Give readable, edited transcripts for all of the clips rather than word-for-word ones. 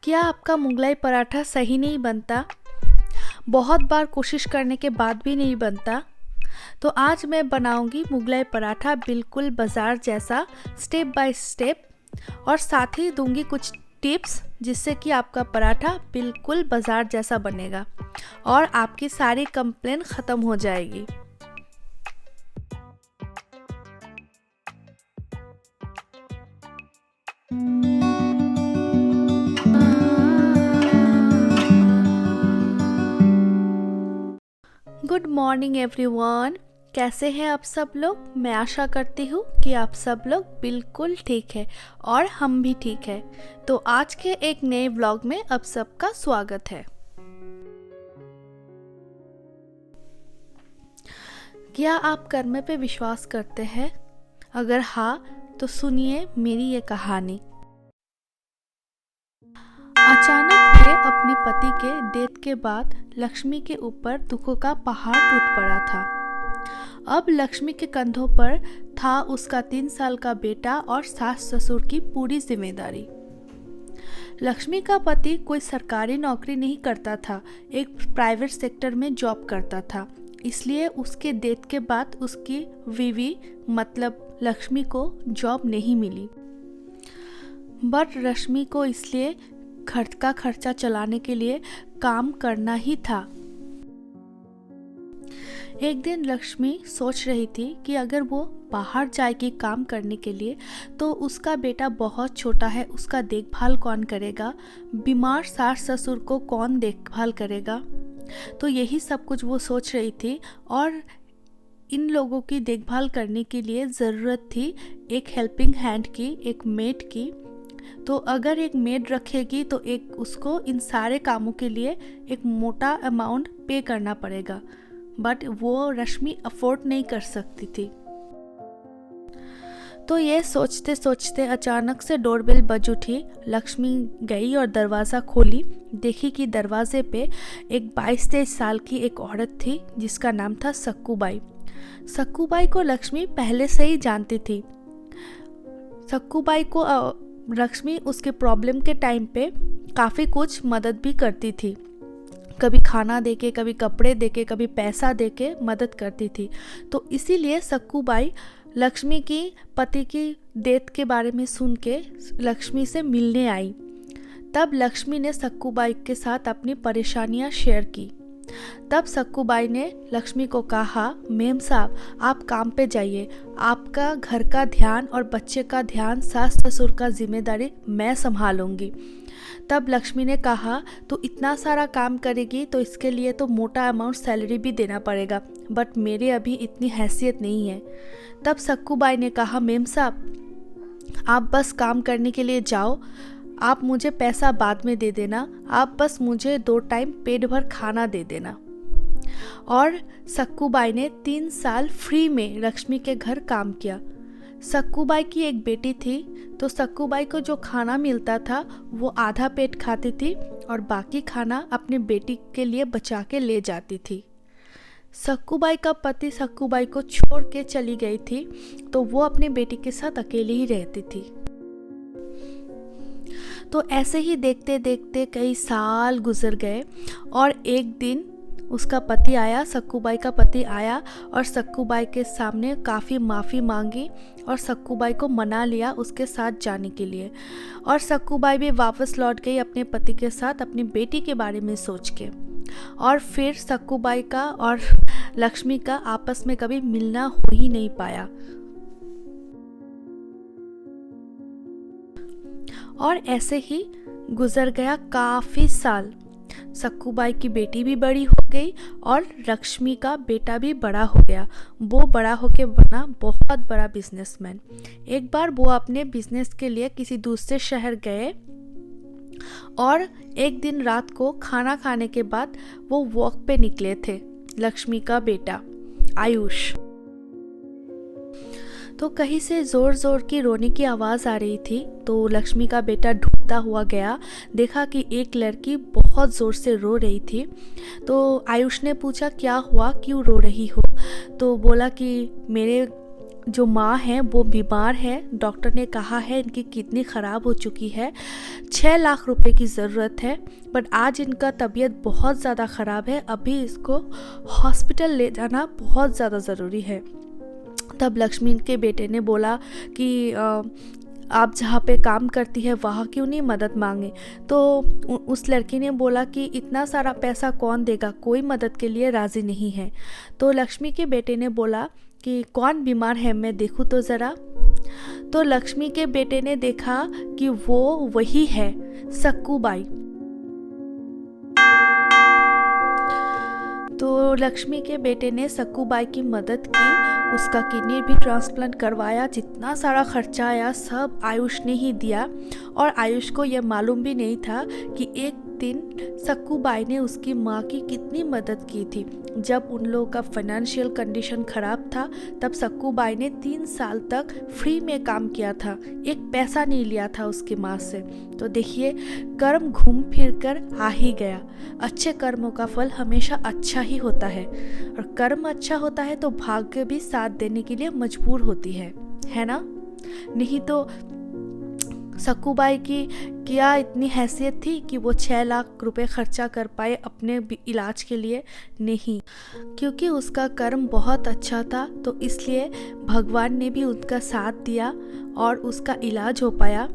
क्या आपका मुगलाई पराठा सही नहीं बनता? बहुत बार कोशिश करने के बाद भी नहीं बनता? तो आज मैं बनाऊंगी मुगलाई पराठा बिल्कुल बाज़ार जैसा, स्टेप बाय स्टेप, और साथ ही दूंगी कुछ टिप्स जिससे कि आपका पराठा बिल्कुल बाज़ार जैसा बनेगा और आपकी सारी कंप्लेन ख़त्म हो जाएगी। गुड मॉर्निंग एवरीवन, कैसे हैं आप सब लोग? मैं आशा करती हूँ कि आप सब लोग बिल्कुल ठीक है और हम भी ठीक है। तो आज के एक नए व्लॉग में आप सबका स्वागत है। क्या आप कर्म पे विश्वास करते हैं? अगर हाँ तो सुनिए मेरी ये कहानी। अचानक हुए अपने पति के डेथ के बाद लक्ष्मी के ऊपर दुखों का पहाड़ टूट पड़ा था। अब लक्ष्मी के कंधों पर था उसका 3 साल का बेटा और सास ससुर की पूरी जिम्मेदारी। लक्ष्मी का पति कोई सरकारी नौकरी नहीं करता था, एक प्राइवेट सेक्टर में जॉब करता था। इसलिए उसके डेथ के बाद उसकी बीवी मतलब लक्ष्मी को जॉब नहीं मिली। बट रश्मि को इसलिए घर का खर्चा चलाने के लिए काम करना ही था। एक दिन लक्ष्मी सोच रही थी कि अगर वो बाहर जाएगी काम करने के लिए तो उसका बेटा बहुत छोटा है, उसका देखभाल कौन करेगा, बीमार सास ससुर को कौन देखभाल करेगा। तो यही सब कुछ वो सोच रही थी और इन लोगों की देखभाल करने के लिए ज़रूरत थी एक हेल्पिंग हैंड की, एक मेड की। तो अगर एक मेड रखेगी तो एक उसको इन सारे कामों के लिए एक मोटा अमाउंट पे करना पड़ेगा, बट वो रश्मि अफोर्ड नहीं कर सकती थी। तो ये सोचते सोचते अचानक से डोरबेल बज उठी। लक्ष्मी गई और दरवाज़ा खोली। देखी कि दरवाजे पे एक 22-23 साल की एक औरत थी जिसका नाम था सक्कूबाई। सक्कूबाई को लक्ष्मी पहले से ही जानती थी। सक्कूबाई को लक्ष्मी उसके प्रॉब्लम के टाइम पे काफ़ी कुछ मदद भी करती थी, कभी खाना देके, कभी कपड़े देके, कभी पैसा देके मदद करती थी। तो इसीलिए सक्कूबाई लक्ष्मी की पति की डेथ के बारे में सुन के लक्ष्मी से मिलने आई। तब लक्ष्मी ने सक्कूबाई के साथ अपनी परेशानियां शेयर की। तब सक्कूबाई ने लक्ष्मी को कहा, मेम साहब आप काम पे जाइए, आपका घर का ध्यान और बच्चे का ध्यान, सास ससुर का जिम्मेदारी मैं संभालूंगी। तब लक्ष्मी ने कहा, तो इतना सारा काम करेगी तो इसके लिए तो मोटा अमाउंट सैलरी भी देना पड़ेगा, बट मेरे अभी इतनी हैसियत नहीं है। तब सक्कूबाई ने कहा, मेम साहब आप बस काम करने के लिए जाओ, आप मुझे पैसा बाद में दे देना, आप बस मुझे 2 टाइम पेट भर खाना दे देना। और सक्कूबाई ने 3 साल फ्री में लक्ष्मी के घर काम किया। सक्कूबाई की एक बेटी थी, तो सक्कूबाई को जो खाना मिलता था वो आधा पेट खाती थी और बाकी खाना अपने बेटी के लिए बचा के ले जाती थी। सक्कूबाई का पति सक्कूबाई को छोड़ के चली गई थी, तो वो अपने बेटी के साथ अकेली ही रहती थी। तो ऐसे ही देखते देखते कई साल गुजर गए और एक दिन उसका पति आया, सक्कूबाई का पति आया और सक्कूबाई के सामने काफ़ी माफ़ी मांगी और सक्कूबाई को मना लिया उसके साथ जाने के लिए। और सक्कूबाई भी वापस लौट गई अपने पति के साथ अपनी बेटी के बारे में सोच के। और फिर सक्कूबाई का और लक्ष्मी का आपस में कभी मिलना हो ही नहीं पाया। और ऐसे ही गुजर गया काफ़ी साल। सक्कूबाई की बेटी भी बड़ी हो गई और लक्ष्मी का बेटा भी बड़ा हो गया। वो बड़ा होके बना बहुत बड़ा बिजनेसमैन। एक बार वो अपने बिजनेस के लिए किसी दूसरे शहर गए और एक दिन रात को खाना खाने के बाद वो वॉक पे निकले थे, लक्ष्मी का बेटा आयुष। तो कहीं से ज़ोर ज़ोर की रोने की आवाज़ आ रही थी। तो लक्ष्मी का बेटा ढूंढता हुआ गया, देखा कि एक लड़की बहुत ज़ोर से रो रही थी। तो आयुष ने पूछा, क्या हुआ, क्यों रो रही हो? तो बोला कि मेरे जो माँ है वो बीमार है। डॉक्टर ने कहा है इनकी किडनी ख़राब हो चुकी है, 6 लाख रुपए की ज़रूरत है। बट आज इनका तबीयत बहुत ज़्यादा ख़राब है, अभी इसको हॉस्पिटल ले जाना बहुत ज़्यादा ज़रूरी है। तब लक्ष्मी के बेटे ने बोला कि आप जहाँ पे काम करती है वहाँ क्यों नहीं मदद मांगे। तो उस लड़की ने बोला कि इतना सारा पैसा कौन देगा, कोई मदद के लिए राज़ी नहीं है। तो लक्ष्मी के बेटे ने बोला कि कौन बीमार है, मैं देखूँ तो ज़रा। तो लक्ष्मी के बेटे ने देखा कि वो वही है, सक्कूबाई। तो लक्ष्मी के बेटे ने सक्कूबाई की मदद की, उसका किडनी भी ट्रांसप्लांट करवाया। जितना सारा खर्चा आया सब आयुष ने ही दिया। और आयुष को यह मालूम भी नहीं था कि एक दिन सक्कूबाई ने उसकी माँ की कितनी मदद की थी। जब उन लोगों का फाइनेंशियल कंडीशन ख़राब था तब सक्कूबाई ने 3 साल तक फ्री में काम किया था, एक पैसा नहीं लिया था उसकी माँ से। तो देखिए, कर्म घूम फिर कर आ ही गया। अच्छे कर्मों का फल हमेशा अच्छा ही होता है, और कर्म अच्छा होता है तो भाग्य भी साथ देने के लिए मजबूर होती है ना। नहीं तो सक्कूबाई की क्या इतनी हैसियत थी कि वो 6 लाख रुपए खर्चा कर पाए अपने इलाज के लिए? नहीं, क्योंकि उसका कर्म बहुत अच्छा था, तो इसलिए भगवान ने भी उसका साथ दिया और उसका इलाज हो पाया।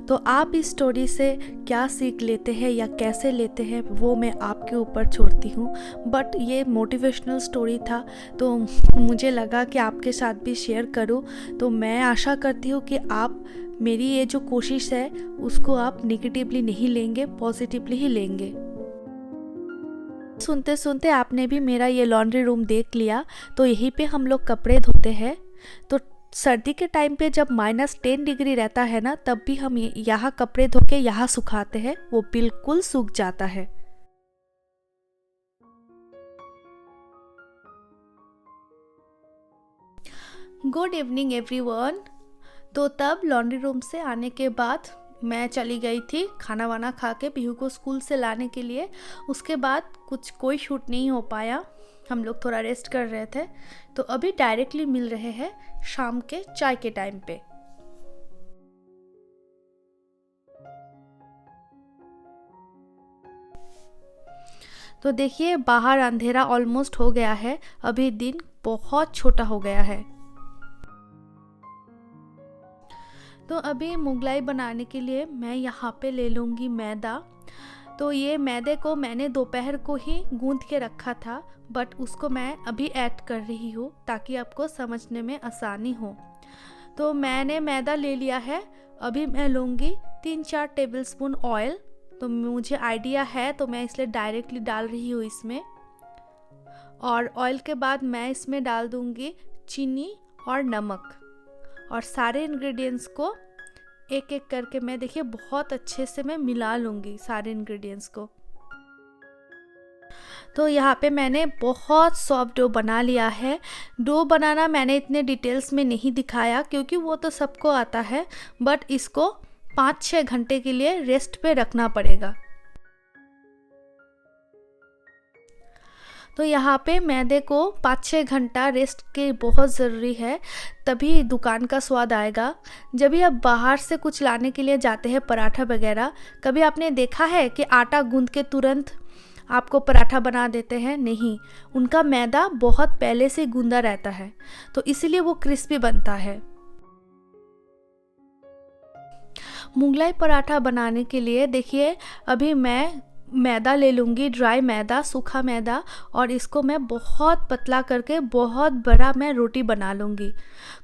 तो आप इस स्टोरी से क्या सीख लेते हैं या कैसे लेते हैं वो मैं आपके ऊपर छोड़ती हूँ। बट ये मोटिवेशनल स्टोरी था तो मुझे लगा कि आपके साथ भी शेयर करूँ। तो मैं आशा करती हूँ कि आप मेरी ये जो कोशिश है उसको आप नेगेटिवली नहीं लेंगे, पॉजिटिवली ही लेंगे। सुनते सुनते आपने भी मेरा ये लॉन्ड्री रूम देख लिया। तो यहीं पे हम लोग कपड़े धोते हैं। तो सर्दी के टाइम पे जब -10 डिग्री रहता है ना, तब भी हम यहाँ कपड़े धो के यहाँ सुखाते हैं, वो बिल्कुल सूख जाता है। Good evening everyone. तो तब लॉन्ड्री रूम से आने के बाद मैं चली गई थी खाना वाना खा के पीहू को स्कूल से लाने के लिए। उसके बाद कोई शूट नहीं हो पाया, हम लोग थोड़ा रेस्ट कर रहे थे। तो अभी डायरेक्टली मिल रहे हैं शाम के चाय के टाइम पे। तो देखिए, बाहर अंधेरा ऑलमोस्ट हो गया है, अभी दिन बहुत छोटा हो गया है। तो अभी मुगलाई बनाने के लिए मैं यहाँ पे ले लूँगी मैदा। तो ये मैदे को मैंने दोपहर को ही गूंथ के रखा था, बट उसको मैं अभी ऐड कर रही हूँ ताकि आपको समझने में आसानी हो। तो मैंने मैदा ले लिया है। अभी मैं लूँगी 3-4 टेबलस्पून ऑयल। तो मुझे आइडिया है तो मैं इसलिए डायरेक्टली डाल रही हूँ इसमें। और ऑयल के बाद मैं इसमें डाल दूँगी चीनी और नमक, और सारे इंग्रेडिएंट्स को एक एक करके मैं देखिए बहुत अच्छे से मैं मिला लूँगी सारे इंग्रेडिएंट्स को। तो यहाँ पे मैंने बहुत सॉफ्ट डो बना लिया है। डो बनाना मैंने इतने डिटेल्स में नहीं दिखाया क्योंकि वो तो सबको आता है, बट इसको 5-6 घंटे के लिए रेस्ट पे रखना पड़ेगा। तो यहाँ पे मैदे को 5-6 घंटा रेस्ट के बहुत ज़रूरी है, तभी दुकान का स्वाद आएगा। जब भी आप बाहर से कुछ लाने के लिए जाते हैं, पराठा वगैरह, कभी आपने देखा है कि आटा गूंद के तुरंत आपको पराठा बना देते हैं? नहीं, उनका मैदा बहुत पहले से गूंदा रहता है, तो इसीलिए वो क्रिस्पी बनता है। मुगलाई पराठा बनाने के लिए देखिए, अभी मैं मैदा ले लूँगी, ड्राई मैदा, सूखा मैदा, और इसको मैं बहुत पतला करके बहुत बड़ा मैं रोटी बना लूँगी।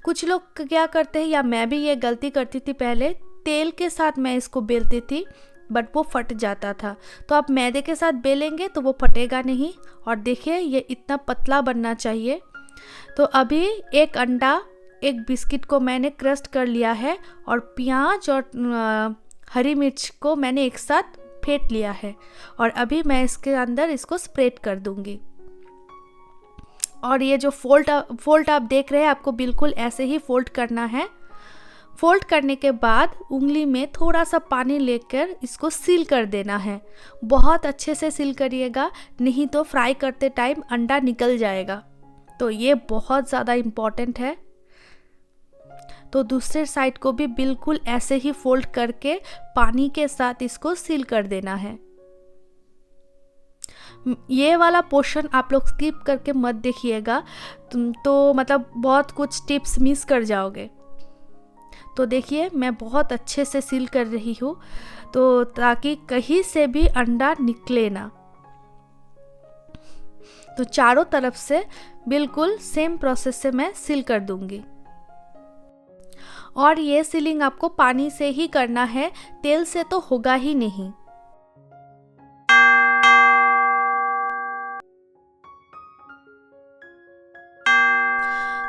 कुछ लोग क्या करते हैं, या मैं भी ये गलती करती थी पहले, तेल के साथ मैं इसको बेलती थी बट वो फट जाता था। तो आप मैदे के साथ बेलेंगे तो वो फटेगा नहीं। और देखिए, ये इतना पतला बनना चाहिए। तो अभी एक अंडा, एक बिस्किट को मैंने क्रस्ट कर लिया है, और प्याज और हरी मिर्च को मैंने एक साथ फेंट लिया है, और अभी मैं इसके अंदर इसको स्प्रेड कर दूंगी। और ये जो फोल्ड आप देख रहे हैं, आपको बिल्कुल ऐसे ही फोल्ड करना है। फोल्ड करने के बाद उंगली में थोड़ा सा पानी लेकर इसको सील कर देना है। बहुत अच्छे से सील करिएगा, नहीं तो फ्राई करते टाइम अंडा निकल जाएगा। तो ये बहुत ज़्यादा इम्पॉर्टेंट है। तो दूसरे साइड को भी बिल्कुल ऐसे ही फोल्ड करके पानी के साथ इसको सील कर देना है। ये वाला पोर्शन आप लोग स्किप करके मत देखिएगा, तो मतलब बहुत कुछ टिप्स मिस कर जाओगे। तो देखिए मैं बहुत अच्छे से सील कर रही हूँ, तो ताकि कहीं से भी अंडा निकले ना। तो चारों तरफ से बिल्कुल सेम प्रोसेस से मैं सील कर दूंगी। और ये सीलिंग आपको पानी से ही करना है, तेल से तो होगा ही नहीं।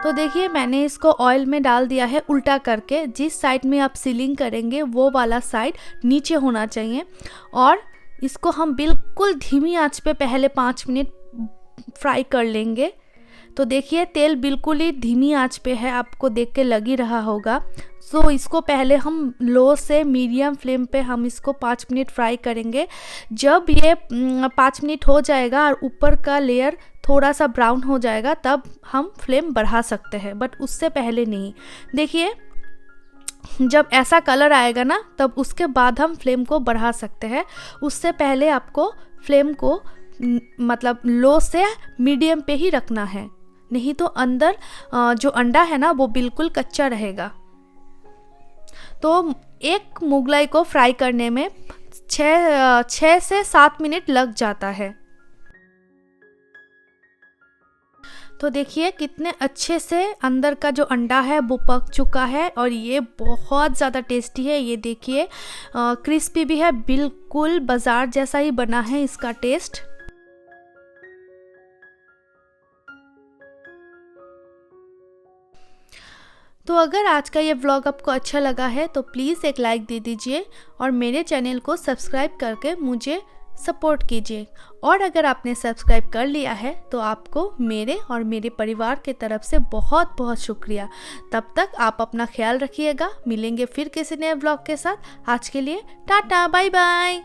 तो देखिए मैंने इसको ऑयल में डाल दिया है उल्टा करके। जिस साइड में आप सीलिंग करेंगे वो वाला साइड नीचे होना चाहिए। और इसको हम बिल्कुल धीमी आंच पे पहले 5 मिनट फ्राई कर लेंगे। तो देखिए तेल बिल्कुल ही धीमी आंच पे है, आपको देख के लग ही रहा होगा। सो इसको पहले हम लो से मीडियम फ्लेम पे हम इसको 5 मिनट फ्राई करेंगे। जब ये 5 मिनट हो जाएगा और ऊपर का लेयर थोड़ा सा ब्राउन हो जाएगा तब हम फ्लेम बढ़ा सकते हैं, बट उससे पहले नहीं। देखिए जब ऐसा कलर आएगा ना तब उसके बाद हम फ्लेम को बढ़ा सकते हैं। उससे पहले आपको फ्लेम को मतलब लो से मीडियम पे ही रखना है, नहीं तो अंदर जो अंडा है ना वो बिल्कुल कच्चा रहेगा। तो एक मुगलाई को फ्राई करने में 6 से 7 मिनट लग जाता है। तो देखिए कितने अच्छे से अंदर का जो अंडा है वो पक चुका है और ये बहुत ज़्यादा टेस्टी है। ये देखिए क्रिस्पी भी है, बिल्कुल बाजार जैसा ही बना है इसका टेस्ट। तो अगर आज का ये व्लॉग आपको अच्छा लगा है तो प्लीज़ एक लाइक दे दीजिए और मेरे चैनल को सब्सक्राइब करके मुझे सपोर्ट कीजिए। और अगर आपने सब्सक्राइब कर लिया है तो आपको मेरे और मेरे परिवार के तरफ से बहुत बहुत शुक्रिया। तब तक आप अपना ख्याल रखिएगा। मिलेंगे फिर किसी नए व्लॉग के साथ। आज के लिए टाटा बाय बाय।